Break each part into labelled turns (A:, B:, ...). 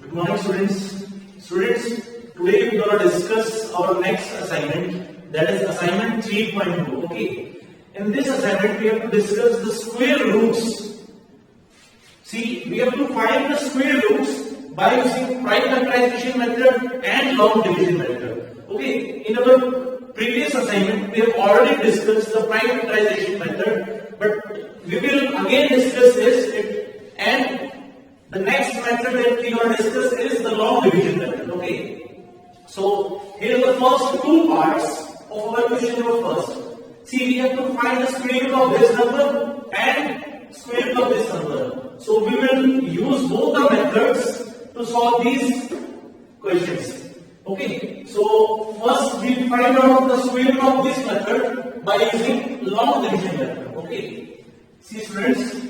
A: Good morning, students. Students, today we are going to discuss our next assignment, that is assignment 3.2. Okay. In this assignment, we have to discuss the square roots. See, we have to find the square roots by using prime factorization method and long division method. Okay. In our previous assignment, we have already discussed the prime factorization method, but we will again discuss this and the next method that we are going to discuss is the long division method. Okay. So here are the first two parts of our question number first. See, we have to find the square root of this number and square root of this number. So we will use both the methods to solve these questions. Okay. So first we find out the square root of this method by using long division method. Okay. See, students,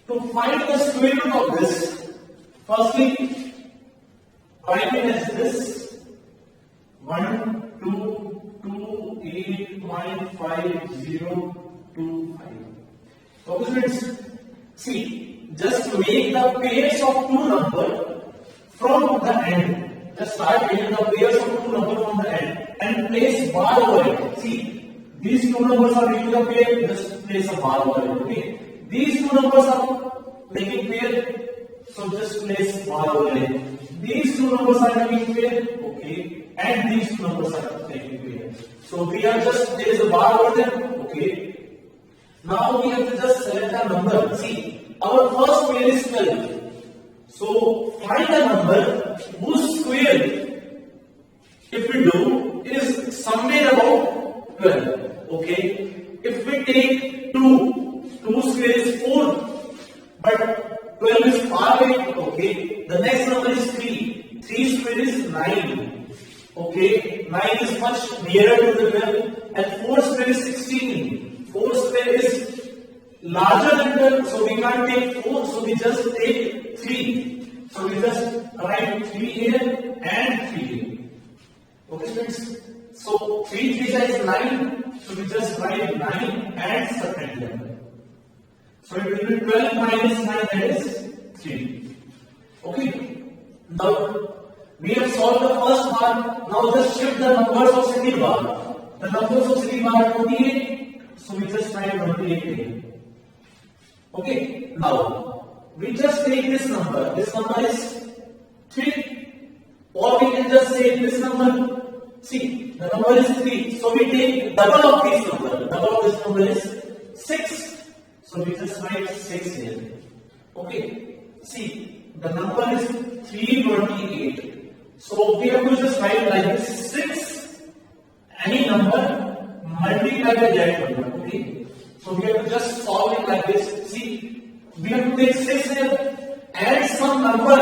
A: to find the square root of this, firstly, write it as this 1, 2, 2, 8.5025. Okay, students, see, just make the pairs of two numbers from the end. Just start making the pairs of two numbers from the end and place bar over it. See, these two numbers are making a pair, just place a bar over it. Okay. These two numbers are making pair, so just place bar over it. These two numbers are making pair, okay, and these two numbers are making pair. So we are just there is a bar over them, okay. Now we have to just select a number. See, our first pair is 12. So find a number whose square, if we do, is somewhere about 12. Okay. If we take 2 square is 4, but 12 is far away. Okay. The next number is 3. 3 square is 9. Okay. 9 is much nearer to the 12. And 4 square is 16. 4 square is larger than 12. So we can't take 4. So we just take 3. So we just write 3 here and 3 here. Okay, friends. So 3 is 9. So we just write 9 and subtract them. So it will be 12 minus 9, that is 3. Okay. Now we have solved the first part. Now just shift the numbers of second bar. The numbers of second bar are 28. So we just write 28 here. Okay. Now we just take this number. This number is 3. Or we can just say this number. See, the number is 3. So we take double of this number. Double of this number is 6. So we just write 6 here. Okay. See, the number is 328. So we have to just write like this 6. Any number multiplied by that number. Okay. So we have to just solve it like this. See, we have to take 6 here, add some number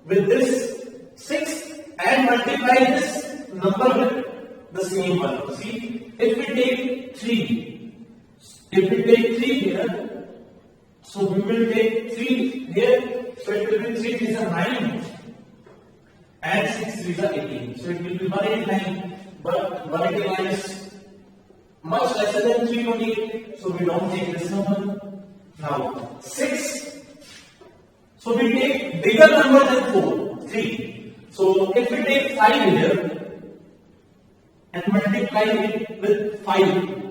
A: with this 6 and multiply this number with the same one. See, if we take 3. If we take 3 here, so we will take 3 here, so it will be 3 is a 9 and 6 is a 18. So it will be 189, but 189 is much lesser than 328, so we don't take this number. Now 6, so we take bigger number than 4, 3. So if we take 5 here and multiply it with 5,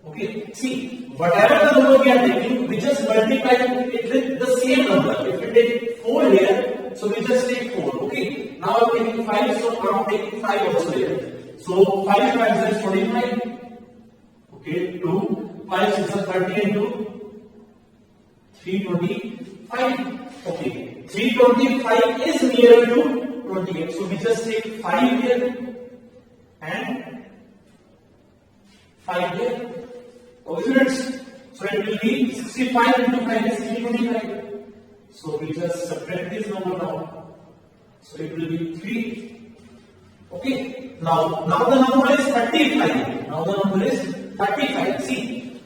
A: okay, see, whatever the number we are taking, we just multiply it with the same number. If we take 4 here, so we just take 4, okay. Now I'm taking 5, so I'm taking 5 also here. So 5 times is 49, okay, 2, 5 6 is 30 and 2, 325, okay. 325 is nearer to 28, so we just take 5 here and 5 here. Okay, students, so it will be 65 into 5 is 325. So we just subtract this number now. So it will be 3. Okay, now the number is 35. Now the number is 35. See,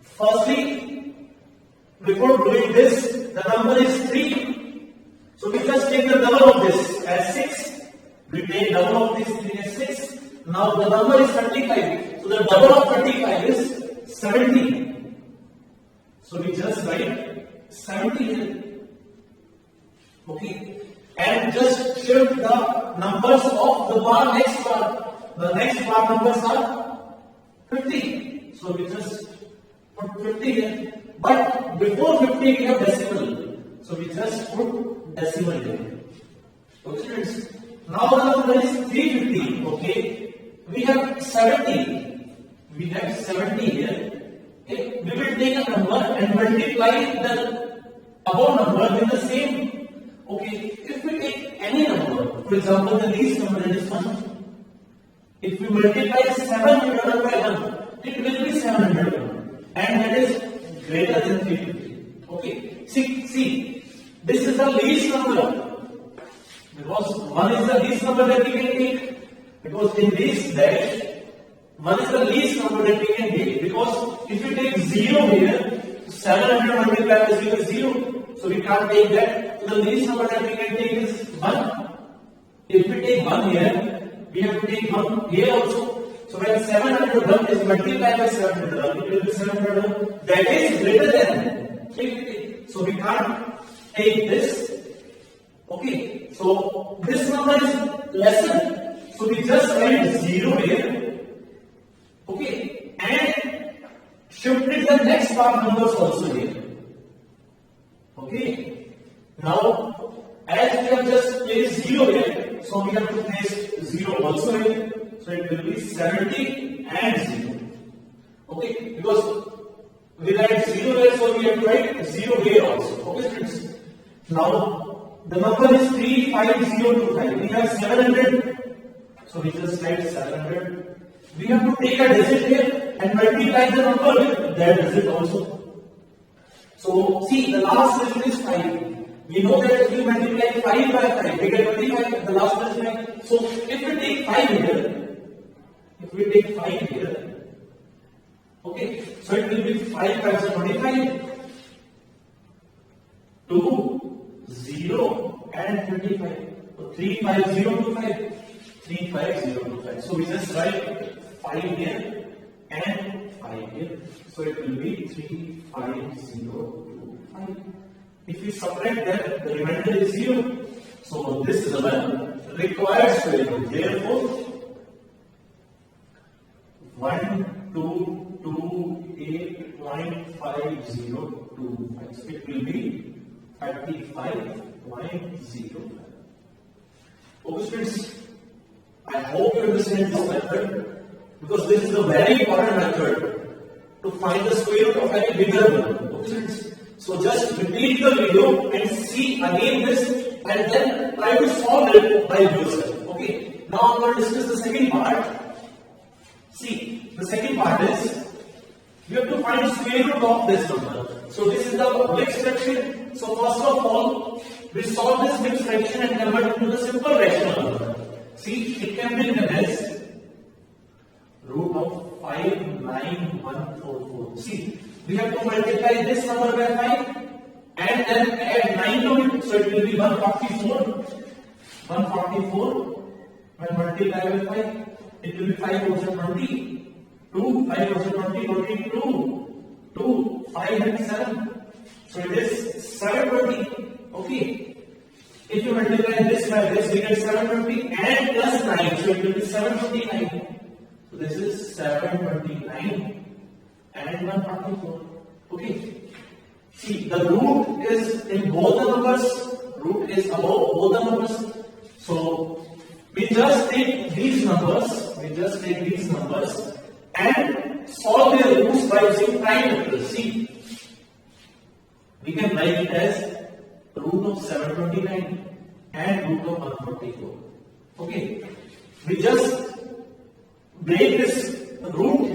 A: firstly, before doing this, the number is 3. So we just take the double of this as 6. We take double of this 3 as 6. Now the number is 35. So the double of 35 is 70. So we just write 70 here. Okay, and just shift the numbers of the bar next bar. The next bar numbers are 50. So we just put 50 here. But before 50 we have decimal. So we just put decimal here. Okay, students. Now the number is 350. Okay, we have 70. We have 70 here. Okay, we will take a number and multiply the above number with the same. Okay, if we take any number, for example, the least number is 1. If we multiply 700 by 1, it will be 700, and that is greater than 350. Okay, see, this is the least number, because 1 is the least number that we can take, because in this dash, 1 is the least number that we can take, because if you take 0 here, 700 multiplied by 0 is 0. So we can't take that. So the least number that we can take is 1. If we take 1 here, we have to take 1 here also. So when 701 is multiplied by 700, it will be 701. That is greater than 350. So we can't take this. Okay. So this number is lesser. So we just write 0 here. Okay. And shifted the next part numbers also here. Okay. Now, as we have just placed 0 here, so we have to place 0 also here. So it will be 70 and 0. Okay. Because we write 0 here, so we have to write 0 here also. Okay, friends. Now, the number is 35025. We have 700. So we just write 700. We have to take a digit here and multiply the number with that digit also. So, see, the last digit is 5. We know that if we multiply 5 by 5, we get 25, the last digit is 5. So, if we take 5 here, okay, so it will be 5 times 25, 2, 0, and 25. So, 35025, 35025. So, we just write 5 here and 5 here. So it will be 35025. If we subtract that, the remainder is 0. So this is the required square root. Therefore, 122.5025. So it will be 35.05. Okay, students, I hope you understand this method, because this is a very important method to find the square root of any bigger number. Okay, so just repeat the video and see again this, and then try to solve it by yourself. Okay. Now I'm going to discuss the second part. See, the second part is you have to find the square root of this number. So this is the mixed fraction. So first of all, we solve this mixed fraction and convert it to the simple rational number. See, it can be written as root of 59144. See, we have to multiply this number by 5 and then add 9 to it. So it will be 144. 144 when multiplied by 5, it will be 5,020. 2, 5,020, 22, 2, 5 and 7. So it is 720. Okay. If you multiply this by this, we get 720 and plus 9. So it will be 729. So this is 729 and 144. Okay. See, the root is in both the numbers. Root is above both the numbers. So we just take these numbers. And solve their roots by using prime factors. See, we can write it as root of 729 and root of 144. Okay. We just break this root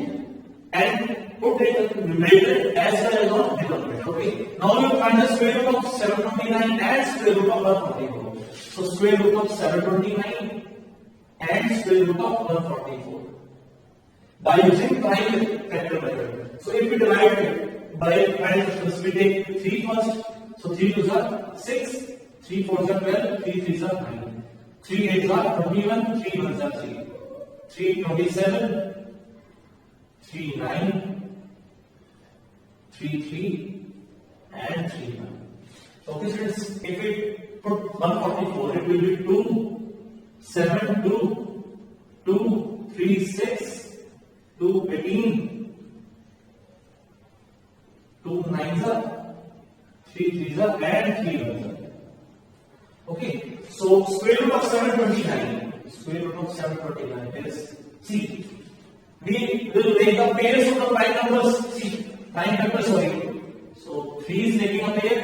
A: and put it numerator as well as on denominator. Okay. Now you find the square root of 729 and square root of 144. So square root of 729 and square root of 144 by using prime factor method. So if we divide it by prime factors, we take 3 first. So 3 2s are 6, 3 4s are 12, 3 3s are 9, 3 8s are 21, 3 1s are 3, 3 27, 3 9, 3 3 and 3 1. Okay, students, if we put 144, it will be 2, 7, 2, 2, 3, 6, 2, 18, 2 9s are, 3 3s are, and 3 1s are. Okay, so square root of 729. Square root of 729 is, see, we will make the pairs of the prime numbers. See, prime numbers, sorry. So 3 is making a pair,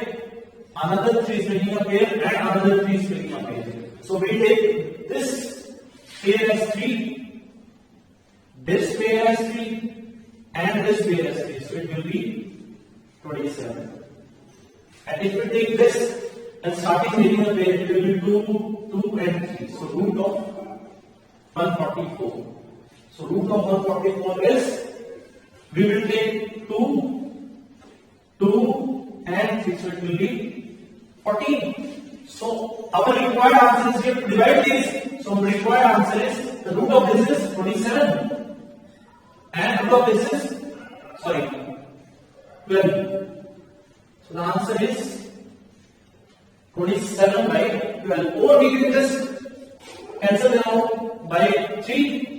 A: another 3 is making a pair, and another 3 is making a pair. So we take this pair as 3, this pair as 3, and this pair as 3. So it will be 27. And if we take this and starting making a pair, it will be 2, 2 and 3. So root of 144. So root of 144 is, we will take 2, 2 and 3. So it will be 14. So our required answer is here to divide these. So the required answer is, the root of this is 27. And root of this is, sorry, 12. So the answer is 27 by 12. Or we can just cancel them out by 3.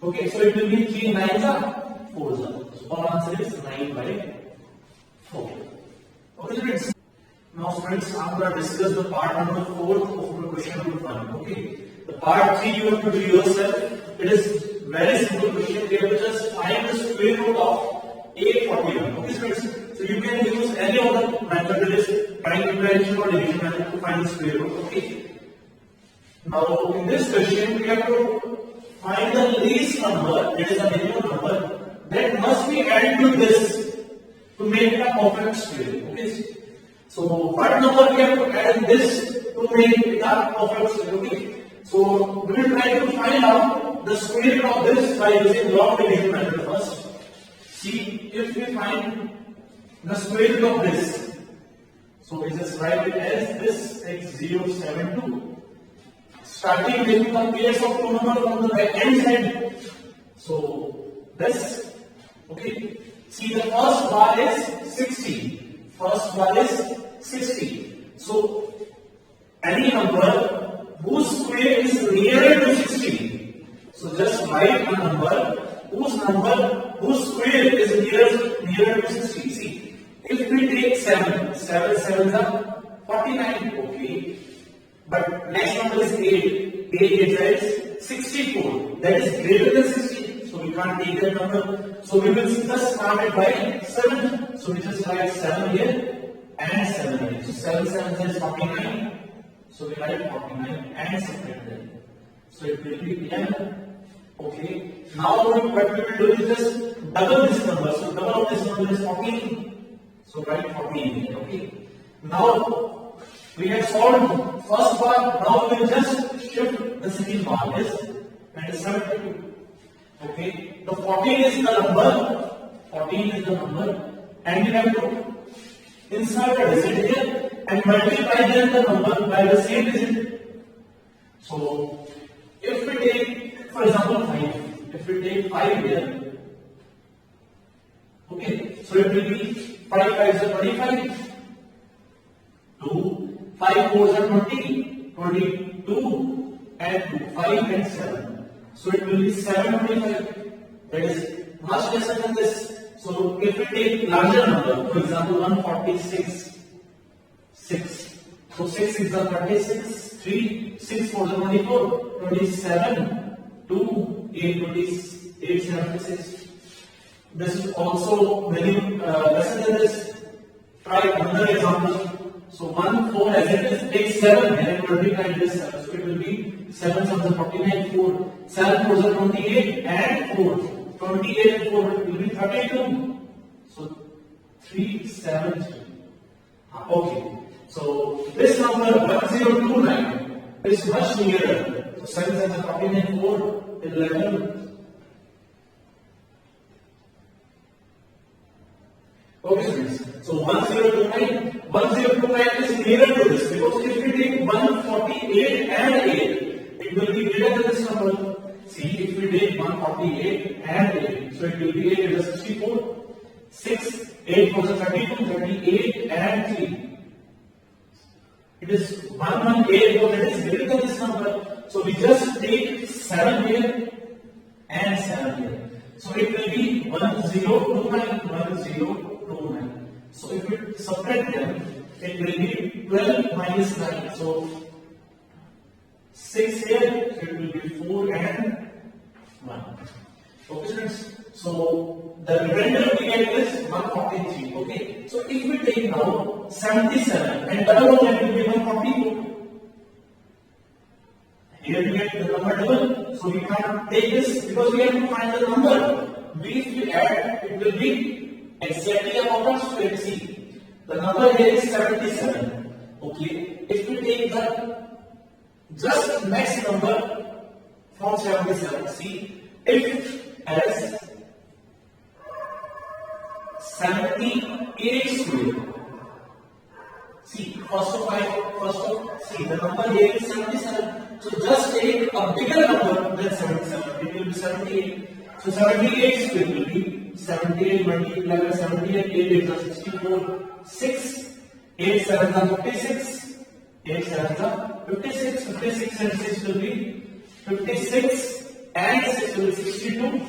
A: Okay, so it will be 3 9s are 4s are. So our answer is 9 by 4. Okay, students. Now, friends, I'm going to discuss the part number 4 of the question number 1. Okay, the part 3 you have to do yourself. It is very simple question. We have to just find the square root of 841. Okay, friends. So you can use any of the method, that is prime factorization or division method, to find the square root. Okay. Now, in this question, we have to find the least number, that is the minimum number, that must be added to this to make it a perfect square. Okay. So what number we have to add in this to make it a perfect square? Okay. So we will try to find out the square root of this by using log division method first. See, if we find the square root of this, so we just write it as this x072. Starting with the pairs of two numbers from the right hand side. So this, okay. See, the first bar is 60. First bar is 60. So any number whose square is nearer to 60. So just write a number whose square is nearer to 60. See, if we take 7 sevens are 49. Okay. But next number is 8. 8 is 64. That is greater than 60. So we can't take that number. So we will just start it by 7. So we just write 7 here and 7 here. So 7 7 is 49. So we write 49 and subtract that. So it will be 11. Okay. Now what we will do is just double this number. So double of this number is 14. So write 14 here. Okay. Now we have solved first part. Now we will just shift the second part. Is that is 72. Okay. The 14 is the number. 14 is the number, and we have to insert a digit here and multiply then the number by the same digit. So if we take, for example, 5. If we take 5 here, okay. So it will be 5 5s are 25. 2 5 4s are 20, 22, and 2, 5 and 7. So it will be 725. That is much lesser than this. So if we take larger number, for example, 146, 6. So 6 is the 36, 3, 6 4 is 24, 27, 2, 8, 28, 76. This is also very lesser than this. Try another example. So 1 4 as it is, take 7 and multiply this 7. So it will be 7 7 is 49, 4, 7 4 is 28 and 4. 28 and 4 will be 32. So 373. Okay. So this number 1029 is much nearer. So 7 7 is 49, 4, 11. Okay, students. So 1029 is nearer to this, because if we take 148 and 8, it will be greater than this number. See, if we take 148 and 8, so it will be 8 is 64, 6, 8 4 is 32, 38 and 3. It is 118, that is greater than this number. So we just take 7 here and 7 here. So it will be 1029, 1029. So if we subtract them, it will be 12 minus 9. So 6 here, so it will be 4 and 1. Okay, friends. So the remainder we get is 143. Okay. So if we take now 77 and double on that will be 142. Here we get the number double. So we can't take this because we have to find the number. If we add, it will be exactly about square. See, the number here is 77. Okay. If we take the just next number from 77, see, if as 78 square. See, see, the number here is 77. So just take a bigger number than 77. It will be 78. So 78 square will be 78 multiplied by 78. 8 is 64. 6. 8 7 is 56. 8 7 is 56. 56 and 6 will be 56 and 6 will be 62.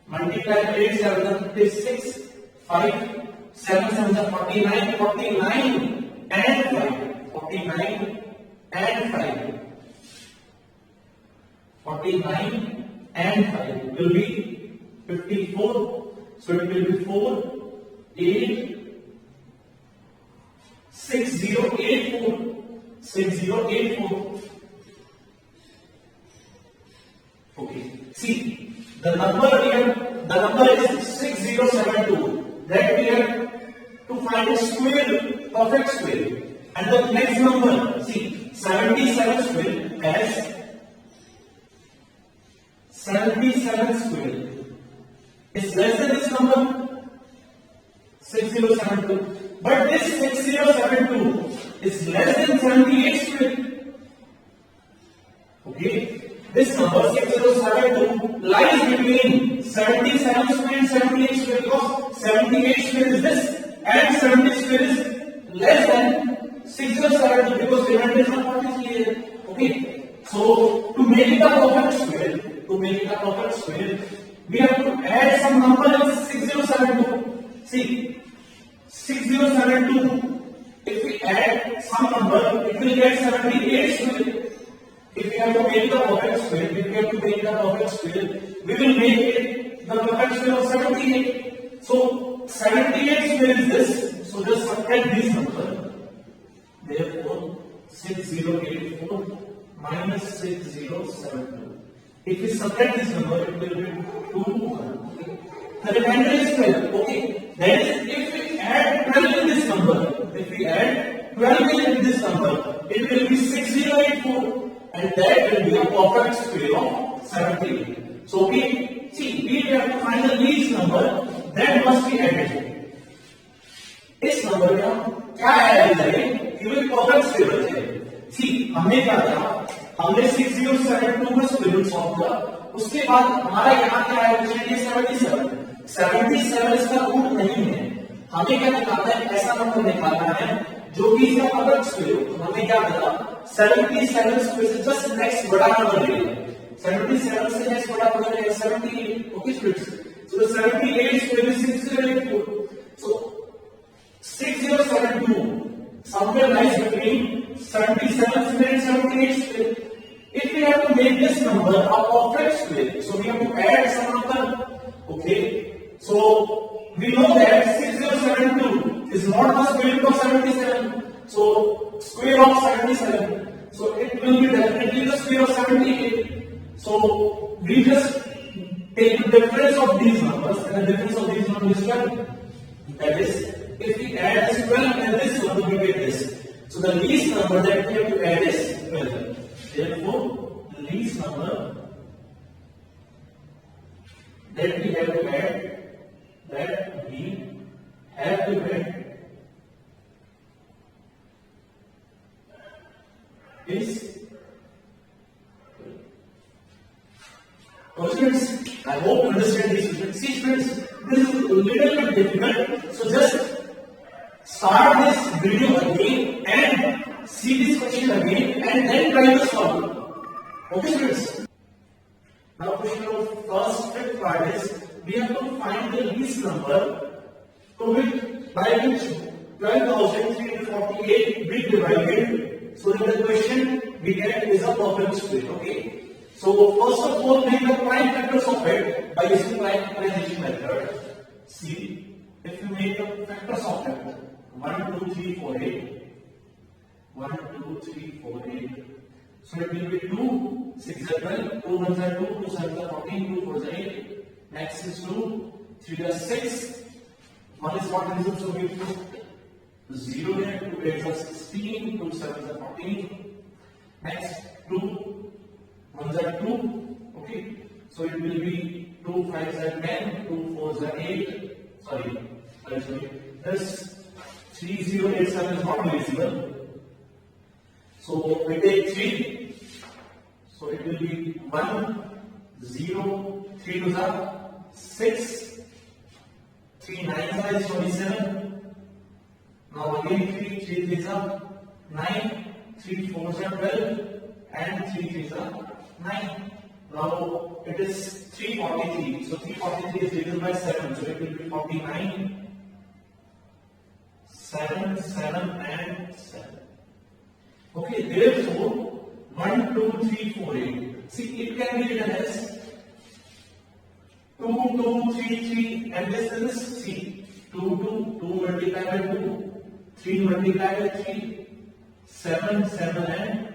A: Multiply 8 7 is 56. 5 7 7 is 49. 49 and 5. 49 and 5. 49 and 5 will be 54. So it will be 4, 8, 6084. 6084. Okay. See, the number here, the number is 6072. That we have to find a square, perfect square. And the next number, see, 77 square has 77 square is less than this number 6072. But this 6072 is less than 78 square. Okay, this number 6072 lies between 77 square and 78 square because 78 square is this and 70 square is less than 6072 because remainder is not 40 here. Okay, so to make it a perfect square, we have to add some number in 6072. See, 6072. If we add some number, it will get 78 square. If we have to make the perfect square, we will make it the perfect square of 78. So 78 square is this. So just subtract this number. Therefore, 6084 minus 6072. If we subtract this number, it will be 2. Okay. The remainder is 12. Okay. That is, if we add 12 in this number, it will be 6084. And that will be a perfect square of 78. So we have to find the least number that must be added. इस number का क्या add करें कि वो perfect square हो जाए. सी हमने क्या किया, हमने 6072 का स्क्वायर रूट सॉल्व किया. उसके बाद हमारा यहाँ क्या है, 77 इसका रूट नहीं है. हमें क्या निकालना है, ऐसा नंबर निकालना है जो कि इसका परफेक्ट स्क्वायर हो. तो हमने क्या किया, 77 स्क्वायर से जस्ट नेक्स्ट बड़ा नंबर ले लिया. 77 से नेक्स्ट बड़ा नंबर है 78. Okay students, so the 78 square is 6084. So 6072 somewhere lies between 77 square and 78 square. If we have to make this number a perfect square, so we have to add some number. Okay, so we know that 6072 is not the square root of 77. So square of 77. So it will be definitely the square of 78. So we just take the difference of these numbers, and the difference of these numbers is 12. That is, if we add this 12 and this number, we get this. So the least number that we have to add is 12. Therefore, the least number that we have to add is. Students, I hope you understand this. See, students, this is a little bit difficult. So just start this video again and see this question again and then try to solve it. Okay, students? Now, question of first fifth part is we have to find the least number to which by which 12,348 be divided. So, in the question we get is a perfect square. Okay. So, first of all, make the prime factors of it by using prime factorization method. See, if you make the factors of it 1, 2, 3, 4, 8. 1, 2, 3, 4, 8. So it will be 2, 6 is 12, 2 1s are 2, 2 7s are 14, 2 4s are 8. Next is 2, 3 is 6. 1 is what is so we put 0 there, 2 8s are 16, 2 7s are 14. Next 2 1s are 2. Okay, so it will be 2 5s are 10, 2 4s are 8. Sorry. This 3087 is not divisible. So we take 3. So it will be 1, 0, 3 to the 6, 3 9s is 27. Now again 3, 3 3s are 9, 3 4s are 12, and 3 3s are 9. Now it is 343. So 343 is divided by 7. So it will be 49. 7, 7, and 7. Okay, therefore 1, 2, 3, 4, 8. See, it can be written as 2, 2, 3, 3, and this is C. 2, 2, 2 multiplied by 2, 3 multiplied by 3, 7, 7, and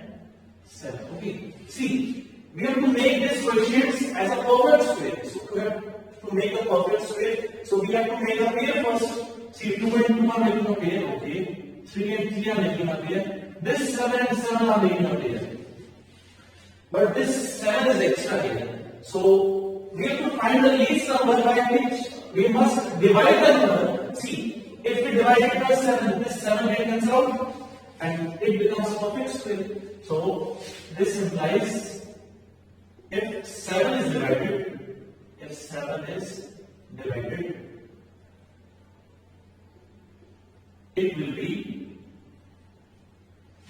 A: 7. Okay, see, we have to make this quotient as a perfect square. So we have to make a perfect square. So we have to make a pair first. See, 2 and 2 are making a pair, okay. 3 and 3 are making a pair. This 7 and 7 are making a pair. But this 7 is extra here. So we have to find the least number by which we must divide the number. See, if we divide it by 7, this 7 cancels out and it becomes a perfect square. So this implies if 7 is divided, it will be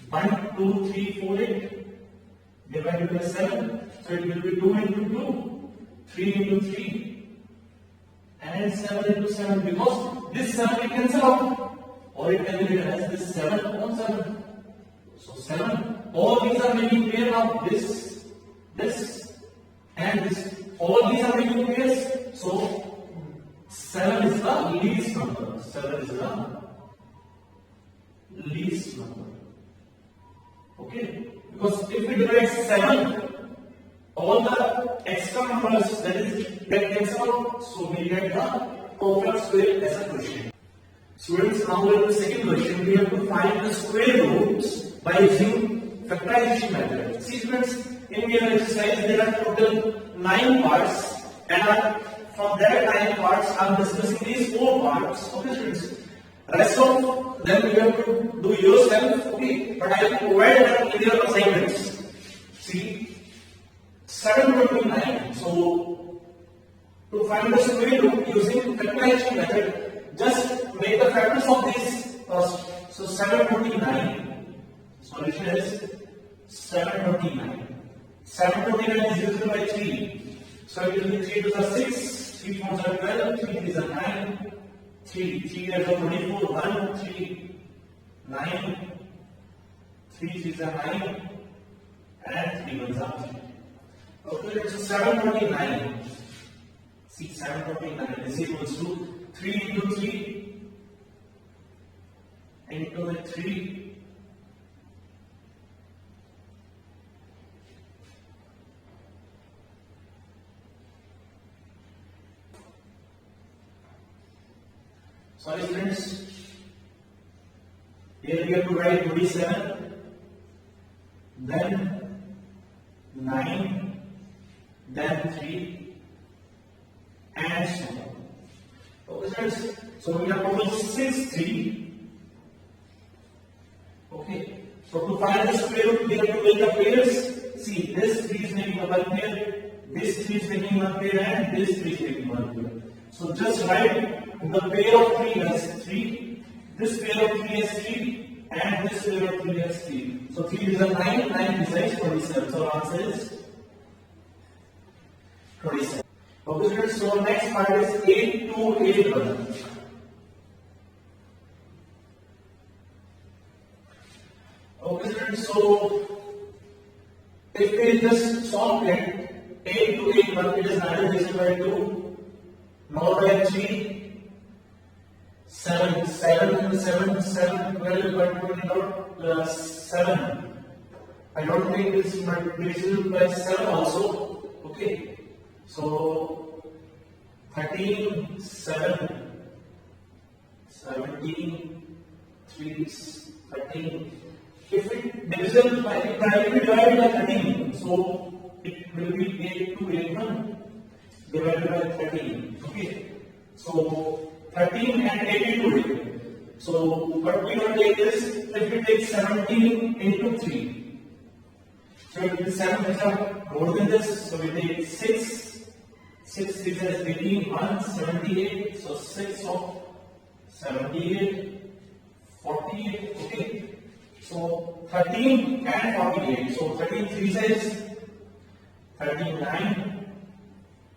A: 1, 2, 3, 4, 8 divided by 7. So it will be 2 into 2, 3 into 3, and 7 into 7 because this 7 we cancel out, or it can be written as this 7 upon 7. So 7, all these are making pair now, this, and this. All these are making pairs. So 7 is the least number. 7 is the least number. Okay? Because if we divide 7, all the extra numbers that cancel out, so we get the perfect square as a question. Students, now in the second question, we have to find the square roots by using factorization method. See, students, in your exercise there are total 9 parts, and from that 9 parts I am discussing these 4 parts. Okay, students. Rest of them you have to do yourself. Okay, but I will provide them in your assignments. See, 729. So to find the square root using factorization method, just make the factors of this first. So 729. Solution is 729. 729 is divisible by 3. So it will be 3 to the 6, 3 4s are 12, 3 3s are 9, 3 3 are 24, 1, 3, 9, 3 3s are 9, and 3 1s are 3. Okay, so 729. See, 729 is equals to 3 into 3 into 3. Sorry, friends. Here we have to write 27, then 9, then 3, and so on. Okay, friends. So we have total 6 3. Okay. So to find the square root, we have to make the pairs. See, this 3 is making a 1 pair, this 3 is making 1 pair, and this 3 is making 1 pair. So just write the pair of 3 as 3, this pair of 3 has 3 and this pair of 3 has 3. So 3 is a 9, 9 besides 27. So our answer is 27. Okay, students, so next part is 8 to 8 1. Okay, students, so if we just solve it, 8 to 8 1, it is neither divisible by 2 nor by 3. 7, 7, 7, 7, 12, but 7. I don't think it's divisible by 7 also. Okay, so 13, 7, 17, 3, 13. If it divisible by, it can be divided by 13, so it will be 8 to 8 1 divided by 13. Okay, so 13 and 82. So what we will take is, if we take 17 into 3, so it will be 7 is more than this, so we take 6, 6 is 18, 1, 78, so 6 of 78, 48, okay. So 13 and 48, so 13 3 is 39,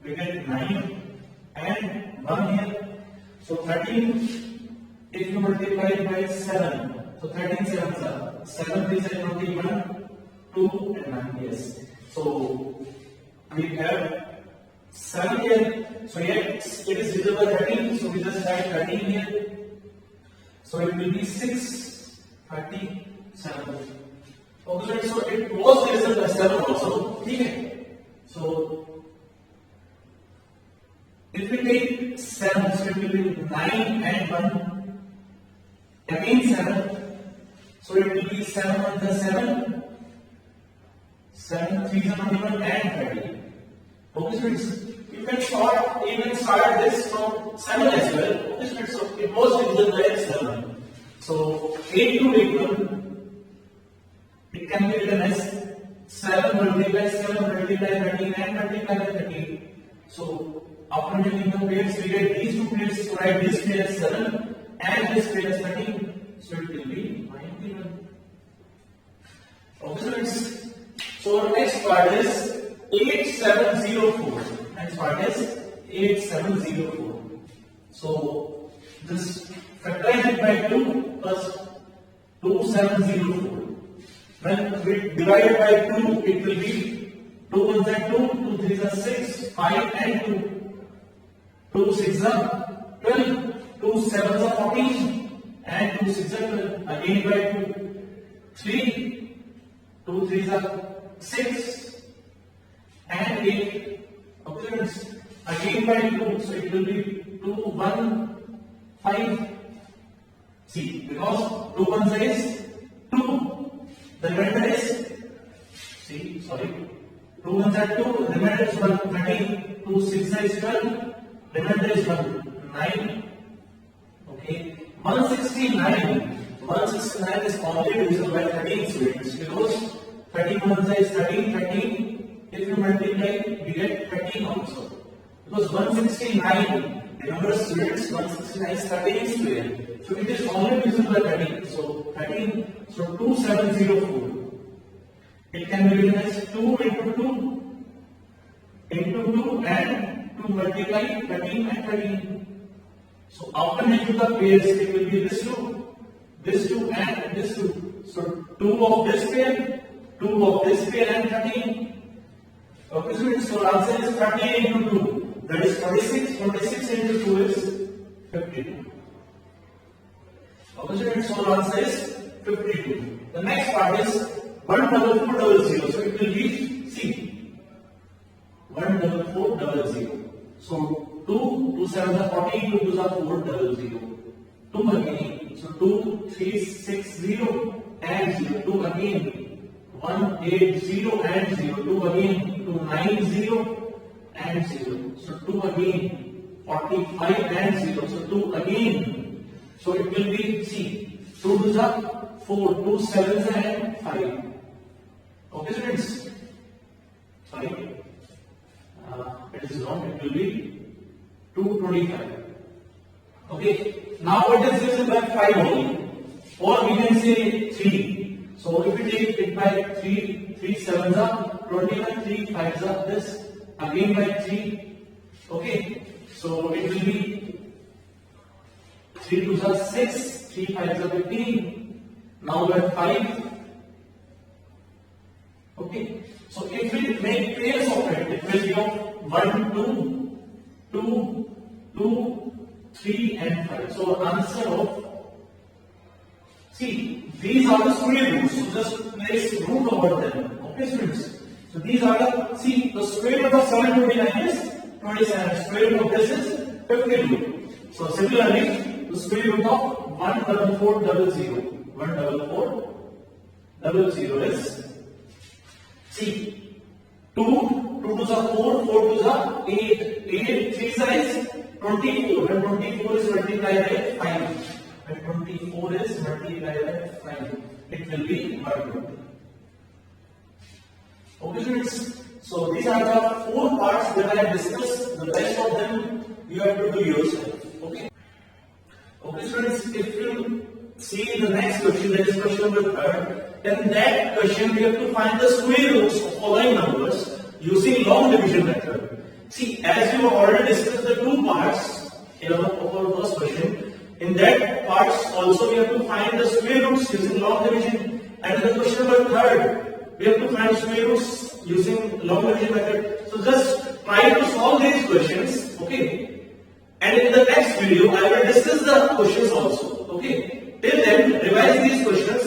A: we get 9 and 1 here. So 13, if you multiply it by 7, so 13 7s are 7 is 21, 2 and 9, yes. So we have 7 here, so yet it is divisible by 13, so we just write 13 here. So it will be 6, 37. Okay, so it was divisible by 7 also, okay. So if we take 7, so it will be 9 and 1, again 7, so it will be 7 1 the 7, 7 3 is 21 and 30. Okay, so you can start this from 7 as well. Okay, so it was divisible by 7. So 8 to 8 1, it can be written as 7 multiplied 7 multiplied 13 and multiplied by 13. So after making the pairs, we get these two pairs to write this pair as 7 and this pair as 13. So it will be 91. Okay, so our next part is 8704. Next part is 8704. So this factorize it by 2 plus 2704. When we divide by 2, it will be 2 1s are 2, 2 3s are 6, 5 and 2. 2 6s are 12, 2 7s are 14, and 2 6s are 12. Again by 2, 3, 2 3s are 6, and 8. Okay, again by 2, so it will be 2 1 5. See, because 2 1s is 2, the remainder is, see, sorry, 2 1s are 2, the remainder is 1, 13, 2 6s is 12, remainder is 1, 9, okay, 169 is only divisible by 13 students, because 13 1s is 13, 13, if you multiply, we get 13 also, because 169, remember students, 169 is 13 square, so it is only divisible by 13, so 13, so 2704, it can be written as 2 into 2 into 2 and 2 multiply 13 and 13. So after making the pairs, it will be this 2 and this 2. So 2 of this pair, 2 of this pair and 13. Okay, so answer is 38 into 2. That is 26. 26 into 2 is 52. Okay, so answer is 52. The next part is 14400. So it will be C. 14400. So 2 7s are 14, 2 2s are 400. 2 again. So 2 3 6 0 and 0. 2 again. 1 8 0 and 0. 2 again. 2 9 0 and 0. So 2 again. 45 and 0. So 2 again. So it will be C. 2 2s are 4, 2 7s and 5. Okay, students? Sorry. It is wrong. It will be 225. Okay. Now what is divisible by 5 only, or we can say 3. So if we take it by 3, 3 sevens are 21, 3 fives are this, again by 3. Okay, so it will be 3 twos are 6, 3 fives are 15. Now we have 5. Okay, so if we make pairs of it, it will be of 1, 2, 2, 2, 3 and 5. So answer of, see, these are the square roots, so just place root over them. Okay, students. So these are the, see, the square root of 729 is 27. Square root of this is 52. So similarly, the square root of 14400. 14400 is, see, 2 twos are 4, 4 twos are 8, 8 3 sides 24. When 24 is multiplied by 5, when 24 is multiplied by 5, it will be 120. Okay, students. So these are the 4 parts that I have discussed. The rest of them you have to do yourself. Okay. Okay, students. If you see the next question, that is question number 3, in that question we have to find the square roots of following numbers using long division method. See, as you have already discussed the 2 parts in our first question, in that parts also we have to find the square roots using long division. And in the question number 3, we have to find square roots using long division method. So just try to solve these questions. Okay. And in the next video, I will discuss the questions also. Okay. Till then, revise these questions